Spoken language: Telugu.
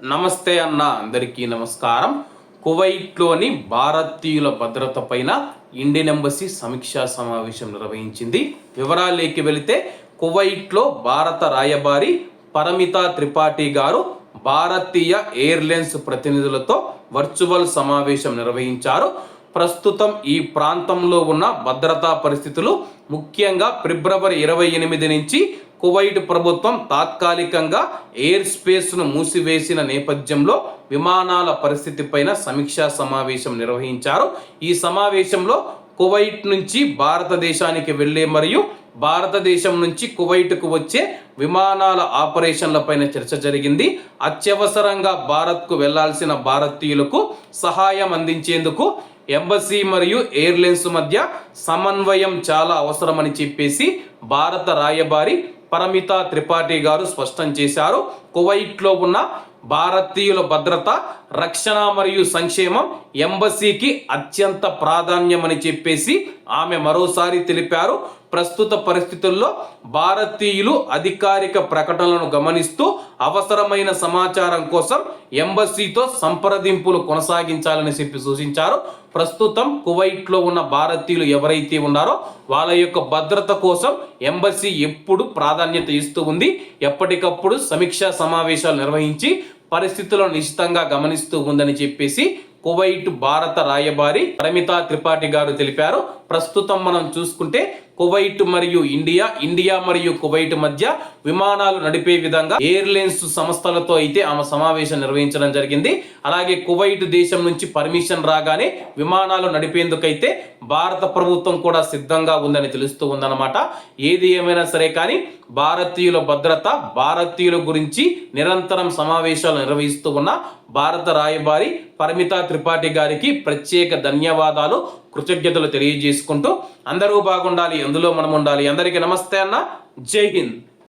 నమస్తే అన్న, అందరికీ నమస్కారం. కువైట్లోని భారతీయుల భద్రత పైన ఇండియన్ ఎంబసీ సమీక్షా సమావేశం నిర్వహించింది. వివరాల్లోకి వెళితే కువైట్లో భారత రాయబారి పరిమితా త్రిపాఠి గారు భారతీయ ఎయిర్లైన్స్ ప్రతినిధులతో వర్చువల్ సమావేశం నిర్వహించారు. ప్రస్తుతం ఈ ప్రాంతంలో ఉన్న భద్రతా పరిస్థితులు, ముఖ్యంగా ఫిబ్రవరి 28 నుంచి కువైట్ ప్రభుత్వం తాత్కాలికంగా ఎయిర్ స్పేస్ను మూసివేసిన నేపథ్యంలో విమానాల పరిస్థితిపైన సమీక్షా సమావేశం నిర్వహించారు. ఈ సమావేశంలో కువైట్ నుంచి భారతదేశానికి వెళ్ళే మరియు భారతదేశం నుంచి కువైట్కు వచ్చే విమానాల ఆపరేషన్లపైన చర్చ జరిగింది. అత్యవసరంగా భారత్కు వెళ్లాల్సిన భారతీయులకు సహాయం అందించేందుకు ఎంబసీ మరియు ఎయిర్లైన్స్ మధ్య సమన్వయం చాలా అవసరమని చెప్పేసి భారత రాయబారి పరిమితా త్రిపాఠి గారు స్పష్టం చేశారు. కువైట్లో ఉన్న భారతీయుల భద్రత, రక్షణ మరియు సంక్షేమం ఎంబసీకి అత్యంత ప్రాధాన్యమని చెప్పేసి ఆమె మరోసారి తెలిపారు. ప్రస్తుత పరిస్థితుల్లో భారతీయులు అధికారిక ప్రకటనలను గమనిస్తూ అవసరమైన సమాచారం కోసం ఎంబసీతో సంప్రదింపులు కొనసాగించాలని చెప్పి సూచించారు. ప్రస్తుతం కువైట్లో ఉన్న భారతీయులు ఎవరైతే ఉన్నారో వాళ్ళ యొక్క భద్రత కోసం ఎంబసీ ఎప్పుడు ప్రాధాన్యత ఇస్తూ ఉంది. ఎప్పటికప్పుడు సమీక్షా సమావేశాలు నిర్వహించి పరిస్థితులను నిశ్చితంగా గమనిస్తూ ఉందని చెప్పేసి కువైట్ భారత రాయబారి పరిమితా త్రిపాఠి గారు తెలిపారు. ప్రస్తుతం మనం చూసుకుంటే కువైట్ మరియు ఇండియా మరియు కువైట్ మధ్య విమానాలు నడిపే విధంగా ఎయిర్లైన్స్ సంస్థలతో అయితే ఆమె సమావేశం నిర్వహించడం జరిగింది. అలాగే కువైట్ దేశం నుంచి పర్మిషన్ రాగానే విమానాలు నడిపేందుకైతే భారత ప్రభుత్వం కూడా సిద్ధంగా ఉందని తెలుస్తూ ఉందన్నమాట. ఏది ఏమైనా సరే కానీ భారతీయుల భద్రత, భారతీయుల గురించి నిరంతరం సమావేశాలు నిర్వహిస్తూ ఉన్న భారత రాయబారి పరిమితా త్రిపాఠి గారికి ప్రత్యేక ధన్యవాదాలు, కృతజ్ఞతలు తెలియజేసుకుంటూ అందరూ బాగుండాలి, అందులో మనం ఉండాలి. అందరికీ నమస్తే అన్న, జై హింద్.